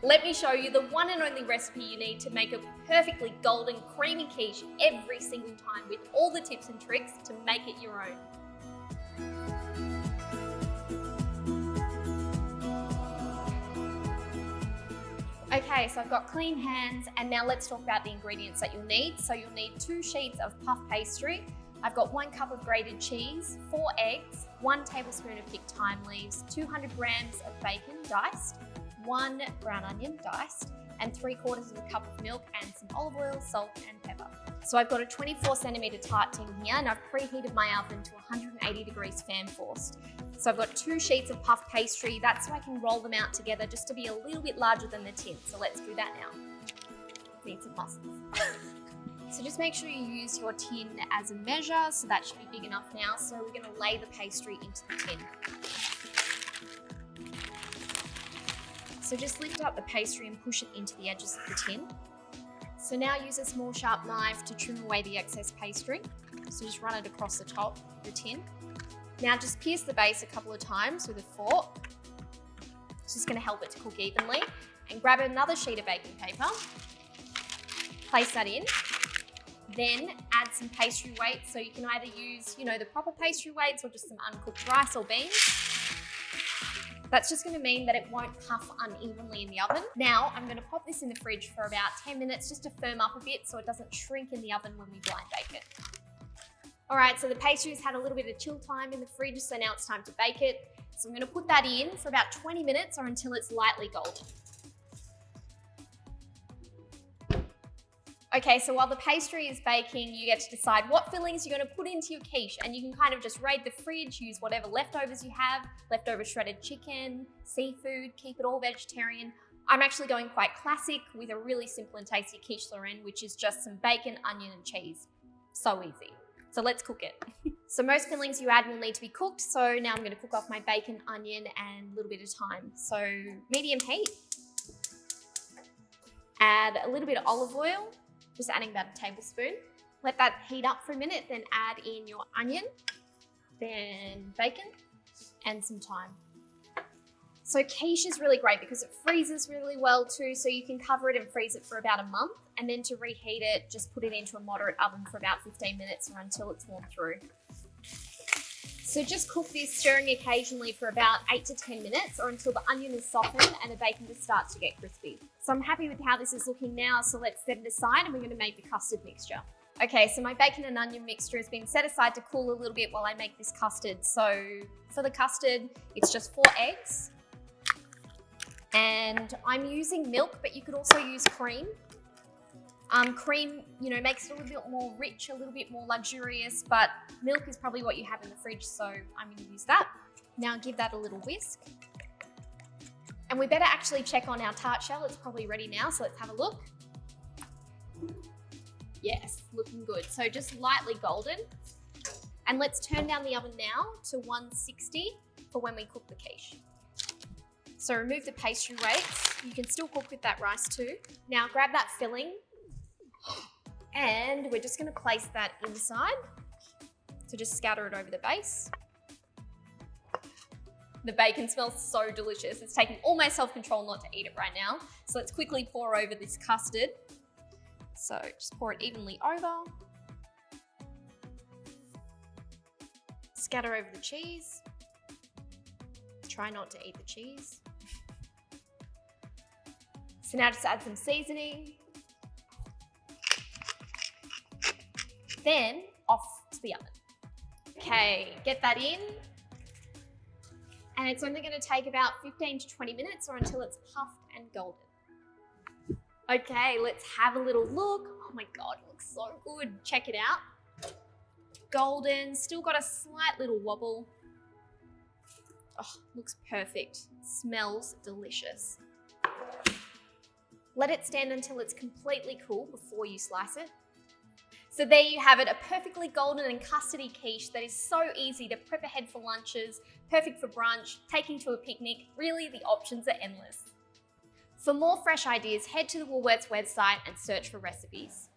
Let me show you the one and only recipe you need to make a perfectly golden creamy quiche every single time, with all the tips and tricks to make it your own. Okay, so I've got clean hands, and now let's talk about the ingredients that you'll need. So you'll need 2 sheets of puff pastry. I've got 1 cup of grated cheese, 4 eggs, 1 tablespoon of picked thyme leaves, 200 grams of bacon diced, 1 brown onion diced, and 3/4 of a cup of milk, and some olive oil, salt and pepper. So I've got a 24 centimetre tart tin here, and I've preheated my oven to 180 degrees fan forced. So I've got 2 sheets of puff pastry. That's so I can roll them out together just to be a little bit larger than the tin. So let's do that now. Need some muscles. So just make sure you use your tin as a measure, so that should be big enough now. So we're going to lay the pastry into the tin. So just lift up the pastry and push it into the edges of the tin. So now use a small sharp knife to trim away the excess pastry. So just run it across the top of the tin. Now just pierce the base a couple of times with a fork. It's just going to help it to cook evenly. And grab another sheet of baking paper. Place that in. Then add some pastry weights. So you can either use, the proper pastry weights, or just some uncooked rice or beans. That's just going to mean that it won't puff unevenly in the oven. Now I'm going to pop this in the fridge for about 10 minutes just to firm up a bit so it doesn't shrink in the oven when we blind bake it. All right, so the pastry's had a little bit of chill time in the fridge, so now it's time to bake it. So I'm going to put that in for about 20 minutes or until it's lightly golden. Okay, so while the pastry is baking, you get to decide what fillings you're going to put into your quiche, and you can kind of just raid the fridge, use whatever leftovers you have, leftover shredded chicken, seafood, keep it all vegetarian. I'm actually going quite classic with a really simple and tasty quiche Lorraine, which is just some bacon, onion and cheese. So easy. So let's cook it. So most fillings you add will need to be cooked, so now I'm going to cook off my bacon, onion and a little bit of thyme. So medium heat. Add a little bit of olive oil. Just adding about a tablespoon. Let that heat up for a minute, then add in your onion, then bacon, and some thyme. So quiche is really great because it freezes really well too, so you can cover it and freeze it for about a month, and then to reheat it, just put it into a moderate oven for about 15 minutes or until it's warmed through. So just cook this, stirring occasionally for about 8 to 10 minutes or until the onion is softened and the bacon just starts to get crispy. So I'm happy with how this is looking now, so let's set it aside and we're going to make the custard mixture. Okay, so my bacon and onion mixture has been set aside to cool a little bit while I make this custard. So for the custard, it's just 4 eggs. And I'm using milk, but you could also use cream. Cream, makes it a little bit more rich, a little bit more luxurious, but milk is probably what you have in the fridge, so I'm going to use that. Now give that a little whisk. And we better actually check on our tart shell. It's probably ready now, so let's have a look. Yes, looking good. So just lightly golden. And let's turn down the oven now to 160 for when we cook the quiche. So remove the pastry weights. You can still cook with that rice too. Now grab that filling. And we're just going to place that inside. So just scatter it over the base. The bacon smells so delicious. It's taking all my self-control not to eat it right now. So let's quickly pour over this custard. So just pour it evenly over. Scatter over the cheese. Try not to eat the cheese. So now just add some seasoning. Then off to the oven. Okay, get that in. And it's only going to take about 15 to 20 minutes or until it's puffed and golden. Okay, let's have a little look. Oh my God, it looks so good. Check it out. Golden, still got a slight little wobble. Oh, looks perfect. Smells delicious. Let it stand until it's completely cool before you slice it. So there you have it, a perfectly golden and custardy quiche that is so easy to prep ahead for lunches, perfect for brunch, taking to a picnic. Really, the options are endless. For more fresh ideas, head to the Woolworths website and search for recipes.